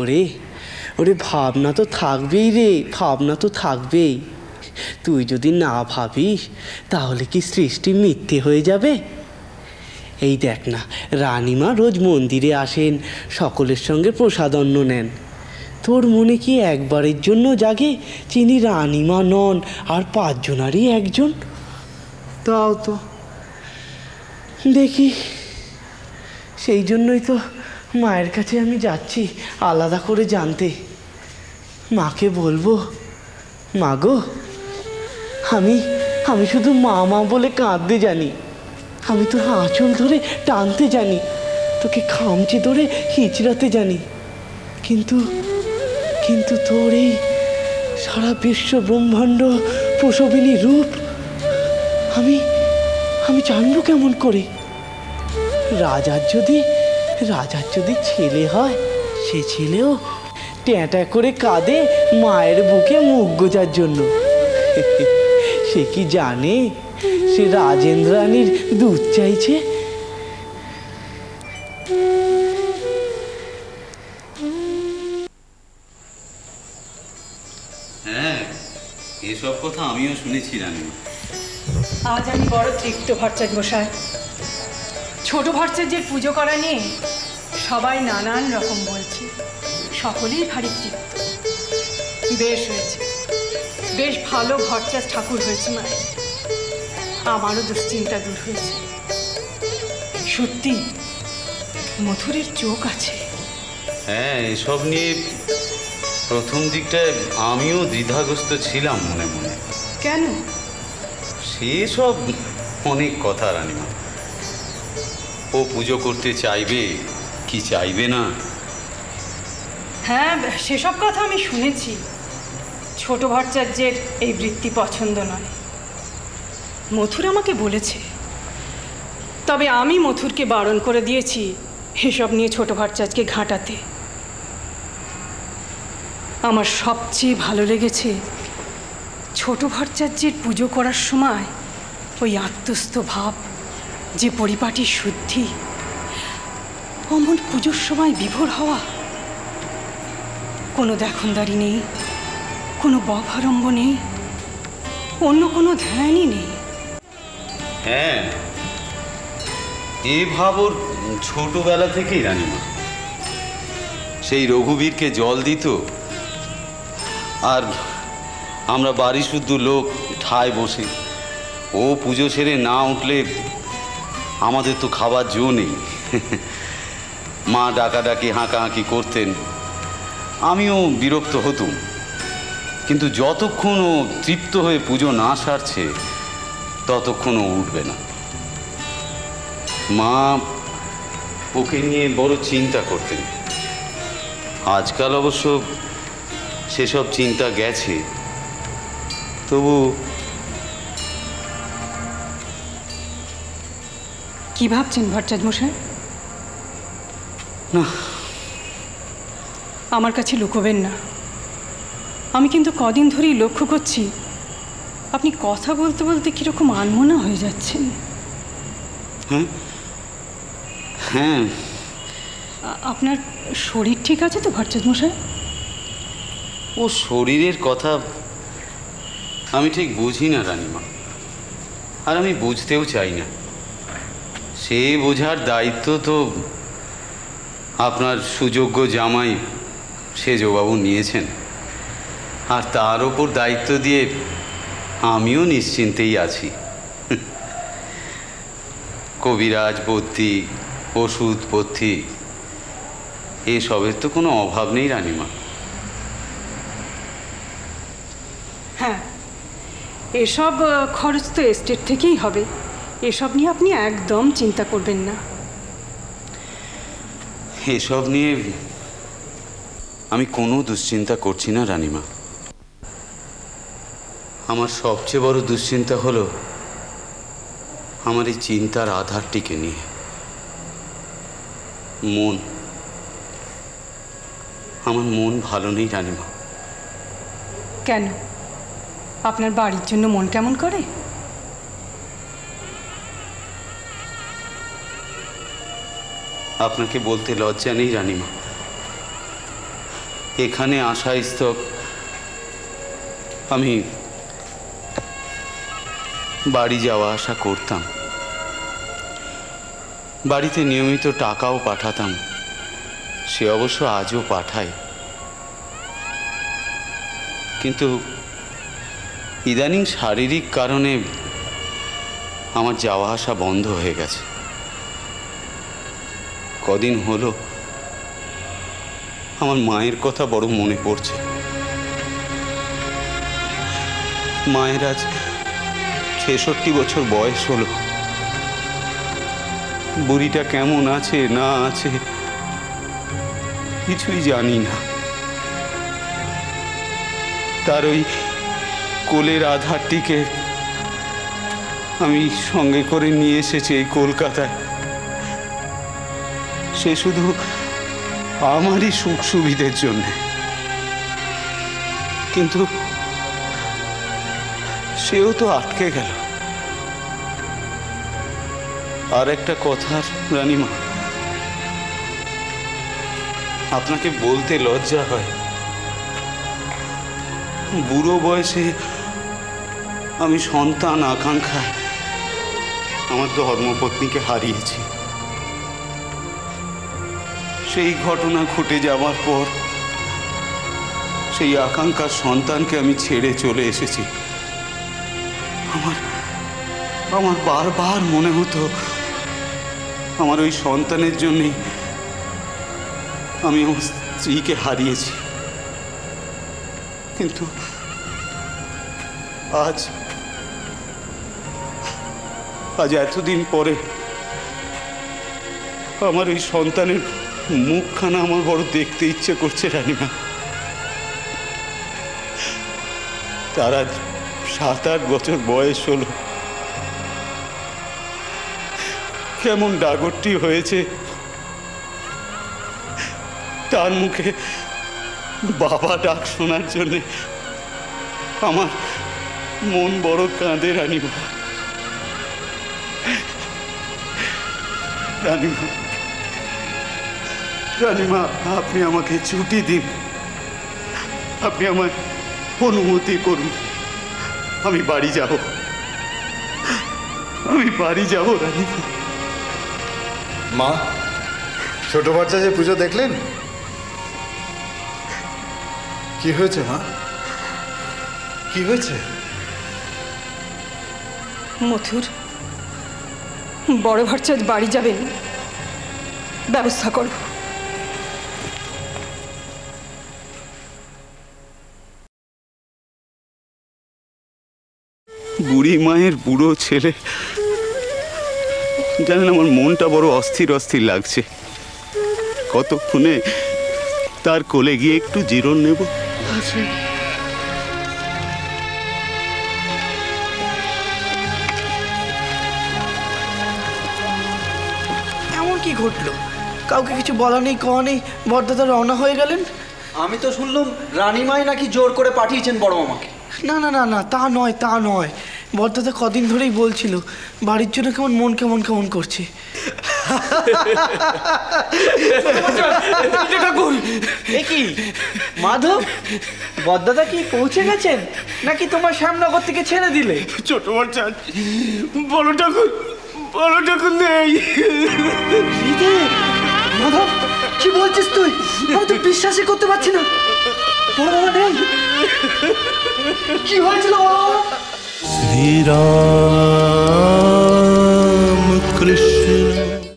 ওরে ওরে ভাবনা তো থাকবেই রে, ভাবনা তো থাকবেই। তুই যদি না ভাবিস তাহলে কি সৃষ্টি মিথ্যে হয়ে যাবে? এই দেখ না, রানীমা রোজ মন্দিরে আসেন, সকলের সঙ্গে প্রসাদ অন্ন নেন। তোর মনে কি একবারের জন্য জাগে যিনি রানীমা নন আর 5 জনারই একজন? তাও তো দেখি, সেই জন্যই তো মায়ের কাছে আমি যাচ্ছি আলাদা করে জানতে। মাকে বলবো, মা গো, আমি শুধু মা মা বলে কাঁদতে জানি, আমি তোর আঁচল ধরে টানতে জানি, তোকে খামচে ধরে হিচড়াতে জানি, কিন্তু কিন্তু তোর এই সারা বিশ্ব ব্রহ্মাণ্ড প্রসবিনী রূপ আমি জানবো কেমন করে? রাজার যদি ছেলে হয়, সে ছেলেও ট্যাঁটা করে কাঁদে মায়ের বুকে মুখ গোজার জন্য। সে কি জানে সে রাজেন্দ্রাণীর দুধ চাইছে? হ্যাঁ, এসব কথা আমিও শুনেছি রানীমা। আজ আমি বড় তৃপ্ত ভট্টাচার্য মশাই। ছোট ভট্টাচার্যের পুজো করা নিয়ে সবাই নানান রকম বলছে, সকলেই ভারী তৃপ্ত। বেশ হয়েছে, বেশ ভালো ভট্টাচার্য ঠাকুর হয়েছে মায়ের। আমারও দুশ্চিন্তা দূর হয়েছে। সত্যি মথুরের চোখ আছে। হ্যাঁ, এসব নিয়ে প্রথম দিকটায় আমিও দ্বিধাগ্রস্ত ছিলাম মনে মনে। কেন? সেসব অনেক কথা রানীমা। ও পুজো করতে চাইবে কি চাইবে না। হ্যাঁ, সেসব কথা আমি শুনেছি। ছোট ভট্টাচার্যের এই বৃত্তি পছন্দ নয়, মথুর আমাকে বলেছে। তবে আমি মথুরকে বারণ করে দিয়েছি এসব নিয়ে ছোট ভট্টাচার্যকে ঘাঁটাতে। আমার সবচেয়ে ভালো লেগেছে ছোট ভট্টাচার্যের পুজো করার সময় ওই আত্মস্থ ভাব, যে পরিপাটি শুদ্ধি, অমন পুজোর সময় বিভোর হওয়া। কোনো দেখনদারি নেই, কোনো বভারম্ভ নেই, অন্য কোনো ধ্যানই নেই। হ্যাঁ, এ ভাব ওর ছোটবেলা থেকেই রানীমা। সেই রঘুবীরকে জল দিত, আর আমরা বাড়ি শুদ্ধ লোক ঠায় বসে, ও পুজো সেরে না উঠলে আমাদের তো খাবার জো নেই। মা ডাকাডাকি হাঁকাহাঁকি করতেন, আমিও বিরক্ত হতুম, কিন্তু যতক্ষণ ও তৃপ্ত হয়ে পুজো না সারছে ততক্ষণ ও উঠবে না। মা ওকে নিয়ে বড় চিন্তা করতেন। আজকাল অবশ্য সেসব চিন্তা গেছে, তবু। কি ভাবছেন ভট্টাচার্য মশাই? না, আমার কাছে লুকোবেন না। আমি কিন্তু কদিন ধরেই লক্ষ্য করছি আপনি কথা বলতে বলতে কীরকম আনমনা হয়ে যাচ্ছেন। হ্যাঁ হ্যাঁ, আপনার শরীর ঠিক আছে তো ভট্টাচার্য মশাই? ও শরীরের কথা আমি ঠিক বুঝি না রানীমা, আর আমি বুঝতেও চাই না। সে বোঝার দায়িত্ব তো আপনার সুযোগ্য জামাই সেজবাবু নিয়েছেন, আর তার ওপর দায়িত্ব দিয়ে আমিও নিশ্চিন্তেই আছি। কবিরাজ বদ্যি, ওষুধ পথ্যি, এসবের তো কোনো অভাব নেই রানীমা। হ্যাঁ, এসব খরচ তো এস্টেট থেকেই হবে। এসব নিয়ে আপনি একদম চিন্তা করবেন না। এসব নিয়ে আমি কোনো দুশ্চিন্তা করছি না রানীমা। আমার সবচেয়ে বড় দুশ্চিন্তা হলো আমার এই চিন্তার আধারটিকে নিয়ে। মন, আমার মন ভালো নেই রানীমা। কেন? আপনার বাড়ির জন্য মন কেমন করে? আপনাকে বলতে লজ্জা নেই রানীমা, এখানে আসা স্তক আমি বাড়ি যাওয়া আসা করতাম, বাড়িতে নিয়মিত টাকাও পাঠাতাম, সে অবশ্য আজও পাঠায়। কিন্তু ইদানিং শারীরিক কারণে আমার যাওয়া আসা বন্ধ হয়ে গেছে। কদিন হলো আমার মায়ের কথা বড় মনে পড়ছে। মায়ের আজ ৬৬ বছর বয়স হলো। বুড়িটা কেমন আছে না আছে কিছুই জানি না। তার ওই কোলের আধারটিকে আমি সঙ্গে করে নিয়ে এসেছি এই কলকাতায়। সে শুধু আমারই সুখ সুবিধের জন্য। কিন্তু সেও তো আটকে গেল। আর একটা কথা রানীমা, আপনাকে বলতে লজ্জা হয়, বুড়ো বয়সে আমি সন্তান আকাঙ্ক্ষায় আমার ধর্মপত্নীকে হারিয়েছি। সেই ঘটনা ঘটে যাওয়ার পর সেই আকাঙ্ক্ষার সন্তানকে আমি ছেড়ে চলে এসেছি। আমার বারবার মনে হতো আমার ওই সন্তানের জন্যই আমি আমার স্ত্রীকে হারিয়েছি। কিন্তু আজ এতদিন পরে আমার ওই সন্তানের মুখখানা আমার বড় দেখতে ইচ্ছে করছে রানীমা। তার আজ ৭-৮ বছর বয়স হলো। কেমন ডাগরটি হয়েছে, তার মুখে বাবা ডাক শোনার জন্যে আমার মন বড় কাঁদে রানীমা। রানীমা, রানীমা, আপনি আমাকে ছুটি দিন, আপনি আমায় অনুমতি করুন, আমি বাড়ি যাব, আমি বাড়ি যাব রানীমা। মা, ছোট বাচ্চা যে পুজো দেখলেন? কি হয়েছে মা, কি হয়েছে? মথুর, বড় ভট্টাচার্য বাড়ি যাবেন, ব্যবস্থা করো। বুড়ি মায়ের বুড়ো ছেলে, জানেন আমার মনটা বড় অস্থির অস্থির লাগছে। কতক্ষণে তার কোলে গিয়ে একটু জিরণ নেব। এমন কি ঘটলো? কাউকে কিছু বলা নেই, কওয়া নেই, বড়দাদা রওনা হয়ে গেলেন। আমি তো শুনলাম রানীমাই নাকি জোর করে পাঠিয়েছেন বড় মামাকে। না না না না, তা নয়, তা নয়। বড়দাদা কদিন ধরেই বলছিল বাড়ির জন্য কেমন মন কেমন কেমন করছে। কি মাধব, বড়দাদা কি পৌঁছে গেছেন নাকি তোমার শ্যামনগর থেকে ছেড়ে দিলে? ছোট বাচ্চা, বড় ঠাকুর নেই। মাধব, কি বলছিস তুই? আমি তো বিশ্বাসই করতে পারছি না। বড় বাবা নেই? কি হয়েছিল? শ্রীরাম